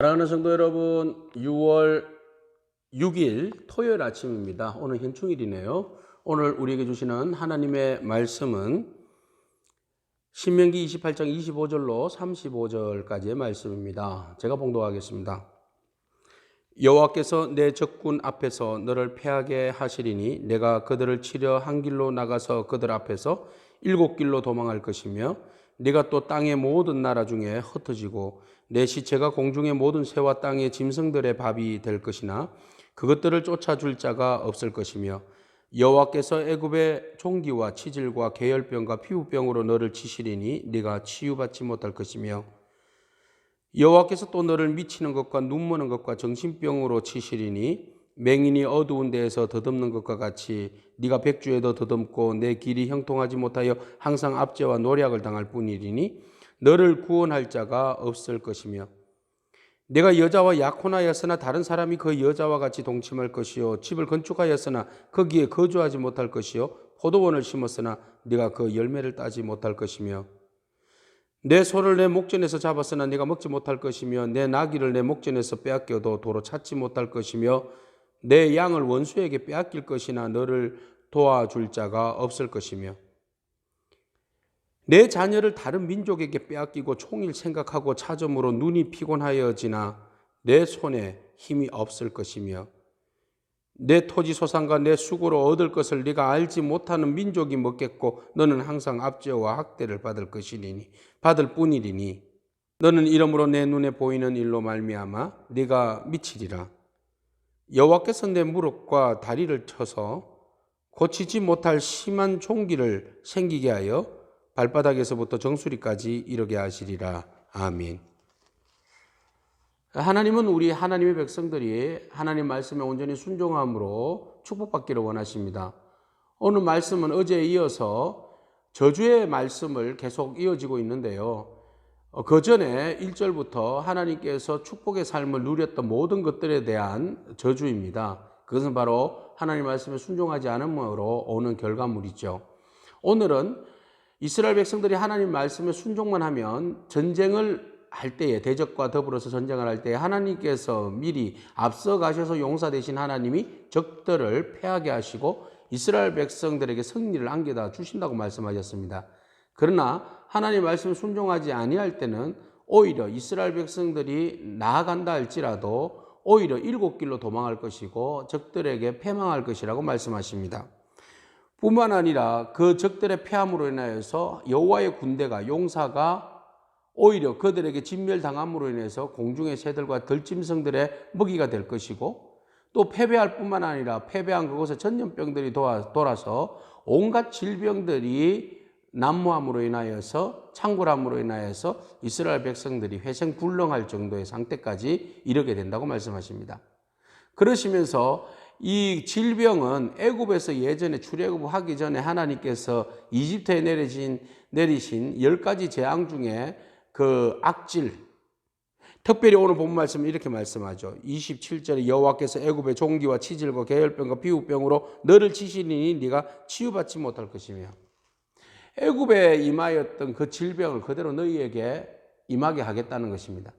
사랑하는 성도 여러분, 6월 6일 토요일 아침입니다. 오늘 현충일이네요. 오늘 우리에게 주시는 하나님의 말씀은 신명기 28장 25절로 35절까지의 말씀입니다. 제가 봉독하겠습니다. 여호와께서 내 적군 앞에서 너를 패하게 하시리니 내가 그들을 치려 한 길로 나가서 그들 앞에서 7길로 도망할 것이며 네가 또 땅의 모든 나라 중에 흩어지고 내 시체가 공중의 모든 새와 땅의 짐승들의 밥이 될 것이나 그것들을 쫓아줄 자가 없을 것이며 여호와께서 애굽의 종기와 치질과 계열병과 피부병으로 너를 치시리니 네가 치유받지 못할 것이며 여호와께서 또 너를 미치는 것과 눈머는 것과 정신병으로 치시리니 맹인이 어두운 데에서 더듬는 것과 같이 네가 백주에도 더듬고 내 길이 형통하지 못하여 항상 압제와 노략을 당할 뿐이리니 너를 구원할 자가 없을 것이며 내가 여자와 약혼하였으나 다른 사람이 그 여자와 같이 동침할 것이요 집을 건축하였으나 거기에 거주하지 못할 것이요 포도원을 심었으나 네가 그 열매를 따지 못할 것이며 내 소를 내 목전에서 잡았으나 네가 먹지 못할 것이며 내 나귀를 내 목전에서 빼앗겨도 도로 찾지 못할 것이며 내 양을 원수에게 빼앗길 것이나 너를 도와줄 자가 없을 것이며 내 자녀를 다른 민족에게 빼앗기고 총일 생각하고 찾음으로 눈이 피곤하여지나 내 손에 힘이 없을 것이며 내 토지 소산과 내 수고로 얻을 것을 네가 알지 못하는 민족이 먹겠고 너는 항상 압제와 학대를 받을 뿐이리니 너는 이러므로 내 눈에 보이는 일로 말미암아 네가 미치리라. 여호와께서 내 무릎과 다리를 쳐서 고치지 못할 심한 종기를 생기게 하여 발바닥에서부터 정수리까지 이르게 하시리라. 아멘. 하나님은 우리 하나님의 백성들이 하나님 말씀에 온전히 순종함으로 축복받기를 원하십니다. 오늘 말씀은 어제에 이어서 저주의 말씀을 계속 이어지고 있는데요. 그 전에 1절부터 하나님께서 축복의 삶을 누렸던 모든 것들에 대한 저주입니다. 그것은 바로 하나님 말씀에 순종하지 않음으로 오는 결과물이죠. 오늘은 이스라엘 백성들이 하나님 말씀에 순종만 하면 전쟁을 할 때에 대적과 더불어서 전쟁을 할 때에 하나님께서 미리 앞서 가셔서 용사 되신 하나님이 적들을 패하게 하시고 이스라엘 백성들에게 승리를 안겨다 주신다고 말씀하셨습니다. 그러나 하나님 말씀 순종하지 아니할 때는 오히려 이스라엘 백성들이 나아간다 할지라도 오히려 7길로 도망할 것이고 적들에게 패망할 것이라고 말씀하십니다. 뿐만 아니라 그 적들의 패함으로 인하여서 여호와의 군대가 용사가 오히려 그들에게 진멸당함으로 인해서 공중의 새들과 들짐승들의 먹이가 될 것이고 또 패배할 뿐만 아니라 패배한 그곳에 전염병들이 돌아서 온갖 질병들이 난무함으로 인하여서 창궐함으로 인하여서 이스라엘 백성들이 회생불능할 정도의 상태까지 이르게 된다고 말씀하십니다. 그러시면서 이 질병은 애굽에서 예전에 출애굽하기 전에 하나님께서 이집트에 내리신 10가지 재앙 중에 그 악질, 특별히 오늘 본 말씀은 이렇게 말씀하죠. 27절에 여호와께서 애굽의 종기와 치질과 계열병과 피부병으로 너를 치시니 네가 치유받지 못할 것이며 애굽에 임하였던 그 질병을 그대로 너희에게 임하게 하겠다는 것입니다.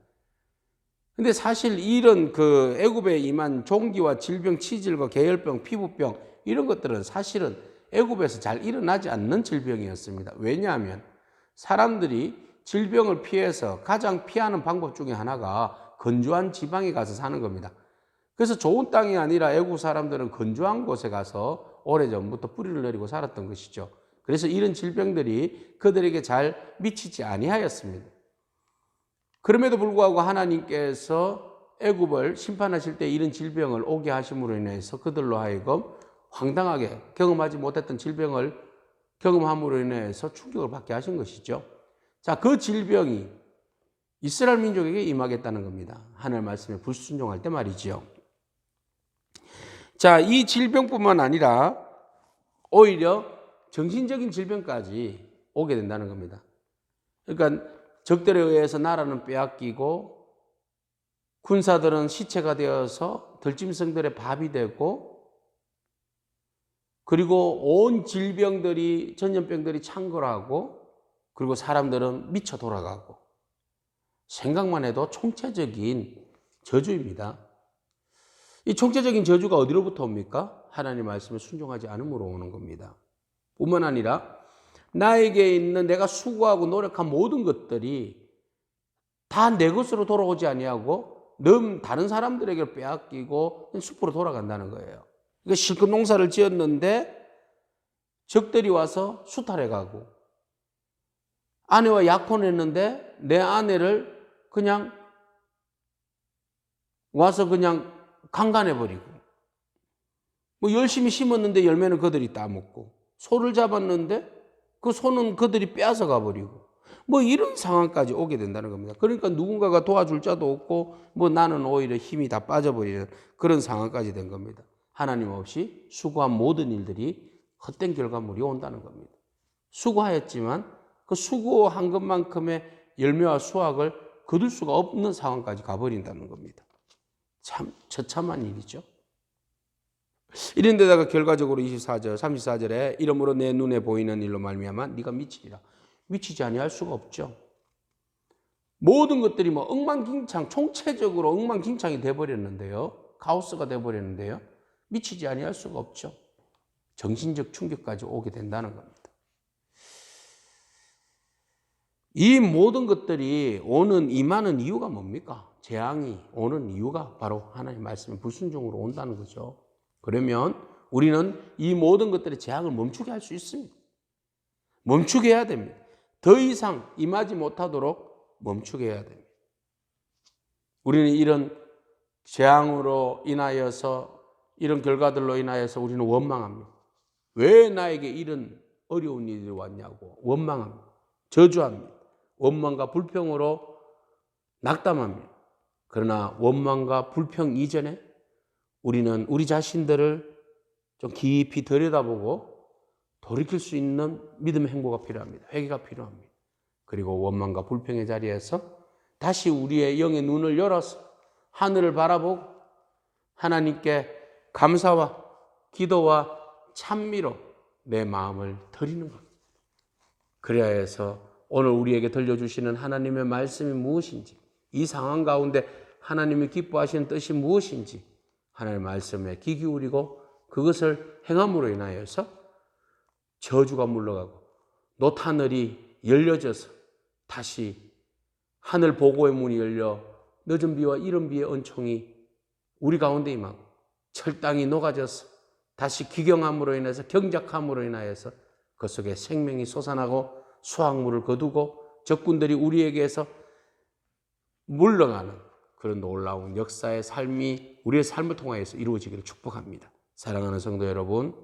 근데 사실 이런 그 애굽에 임한 종기와 질병, 치질과 계열병, 피부병 이런 것들은 사실은 애굽에서 잘 일어나지 않는 질병이었습니다. 왜냐하면 사람들이 질병을 피해서 가장 피하는 방법 중에 하나가 건조한 지방에 가서 사는 겁니다. 그래서 좋은 땅이 아니라 애국 사람들은 건조한 곳에 가서 오래전부터 뿌리를 내리고 살았던 것이죠. 그래서 이런 질병들이 그들에게 잘 미치지 아니하였습니다. 그럼에도 불구하고 하나님께서 애굽을 심판하실 때 이런 질병을 오게 하심으로 인해서 그들로 하여금 황당하게 경험하지 못했던 질병을 경험함으로 인해서 충격을 받게 하신 것이죠. 자, 그 질병이 이스라엘 민족에게 임하겠다는 겁니다. 하나님의 말씀에 불순종할 때 말이지요. 자, 이 질병뿐만 아니라 오히려 정신적인 질병까지 오게 된다는 겁니다. 그러니까 적들에 의해서 나라는 빼앗기고 군사들은 시체가 되어서 들짐승들의 밥이 되고 그리고 온 질병들이 전염병들이 창궐하고 그리고 사람들은 미쳐 돌아가고 생각만 해도 총체적인 저주입니다. 이 총체적인 저주가 어디로부터 옵니까? 하나님 말씀에 순종하지 않음으로 오는 겁니다. 뿐만 아니라 나에게 있는 내가 수고하고 노력한 모든 것들이 다 내 것으로 돌아오지 아니하고 다른 사람들에게 빼앗기고 숲으로 돌아간다는 거예요. 그러니까 실컷 농사를 지었는데 적들이 와서 수탈해가고, 아내와 약혼했는데 내 아내를 그냥 와서 그냥 강간해버리고, 뭐 열심히 심었는데 열매는 그들이 따먹고, 소를 잡았는데 그 소는 그들이 빼앗아 가버리고, 뭐 이런 상황까지 오게 된다는 겁니다. 그러니까 누군가가 도와줄 자도 없고, 뭐 나는 오히려 힘이 다 빠져버리는 그런 상황까지 된 겁니다. 하나님 없이 수고한 모든 일들이 헛된 결과물이 온다는 겁니다. 수고하였지만 그 수고한 것만큼의 열매와 수확을 거둘 수가 없는 상황까지 가버린다는 겁니다. 참 처참한 일이죠. 이런 데다가 결과적으로 24절, 34절에 이러므로 내 눈에 보이는 일로 말미암아 네가 미치리라. 미치지 아니할 수가 없죠. 모든 것들이 뭐 엉망진창, 총체적으로 엉망진창이 돼버렸는데요. 카오스가 돼버렸는데요. 미치지 아니할 수가 없죠. 정신적 충격까지 오게 된다는 겁니다. 이 모든 것들이 임하는 이유가 뭡니까? 재앙이 오는 이유가 바로 하나님 말씀의 불순종으로 온다는 거죠. 그러면 우리는 이 모든 것들의 재앙을 멈추게 할 수 있습니다. 멈추게 해야 됩니다. 더 이상 임하지 못하도록 멈추게 해야 됩니다. 우리는 이런 재앙으로 인하여서, 이런 결과들로 인하여서 우리는 원망합니다. 왜 나에게 이런 어려운 일이 왔냐고 원망합니다. 저주합니다. 원망과 불평으로 낙담합니다. 그러나 원망과 불평 이전에 우리는 우리 자신들을 좀 깊이 들여다보고 돌이킬 수 있는 믿음의 행보가 필요합니다. 회개가 필요합니다. 그리고 원망과 불평의 자리에서 다시 우리의 영의 눈을 열어서 하늘을 바라보고 하나님께 감사와 기도와 찬미로 내 마음을 드리는 겁니다. 그래야 해서 오늘 우리에게 들려주시는 하나님의 말씀이 무엇인지, 이 상황 가운데 하나님이 기뻐하시는 뜻이 무엇인지 하나님의 말씀에 귀 기울이고 그것을 행함으로 인하여서 저주가 물러가고 놋하늘이 열려져서 다시 하늘 보고의 문이 열려 늦은 비와 이른 비의 은총이 우리 가운데 임하고 철땅이 녹아져서 다시 기경함으로 인해서, 경작함으로 인하여서 그 속에 생명이 솟아나고 수확물을 거두고 적군들이 우리에게서 물러가는 그런 놀라운 역사의 삶이 우리의 삶을 통하여서 이루어지기를 축복합니다. 사랑하는 성도 여러분,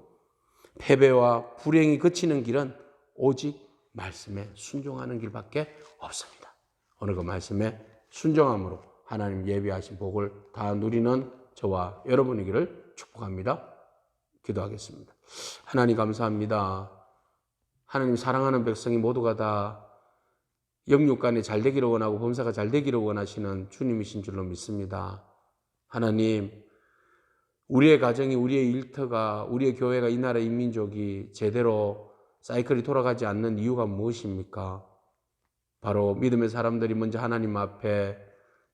패배와 불행이 그치는 길은 오직 말씀에 순종하는 길밖에 없습니다. 오늘 그 말씀에 순종함으로 하나님 예비하신 복을 다 누리는 저와 여러분이기를 축복합니다. 기도하겠습니다. 하나님 감사합니다. 하나님 사랑하는 백성이 모두가 다 영육간에 잘 되기를 원하고 범사가 잘 되기를 원하시는 주님이신 줄로 믿습니다. 하나님, 우리의 가정이, 우리의 일터가, 우리의 교회가, 이 나라 인민족이 제대로 사이클이 돌아가지 않는 이유가 무엇입니까? 바로 믿음의 사람들이 먼저 하나님 앞에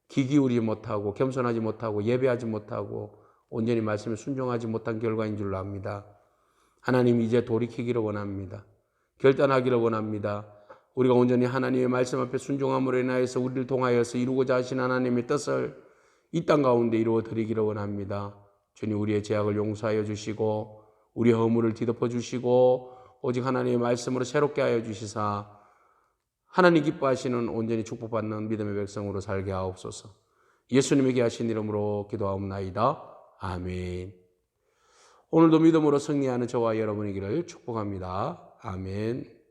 귀 기울이지 못하고 겸손하지 못하고 예배하지 못하고 온전히 말씀에 순종하지 못한 결과인 줄로 압니다. 하나님, 이제 돌이키기를 원합니다. 결단하기를 원합니다. 우리가 온전히 하나님의 말씀 앞에 순종함으로 인하여서 우리를 통하여서 이루고자 하신 하나님의 뜻을 이 땅 가운데 이루어 드리기를 원합니다. 주님, 우리의 죄악을 용서하여 주시고 우리의 허물을 뒤덮어 주시고 오직 하나님의 말씀으로 새롭게 하여 주시사 하나님 기뻐하시는 온전히 축복받는 믿음의 백성으로 살게 하옵소서. 예수님에게 하신 이름으로 기도하옵나이다. 아멘. 오늘도 믿음으로 승리하는 저와 여러분이기를 축복합니다. 아멘.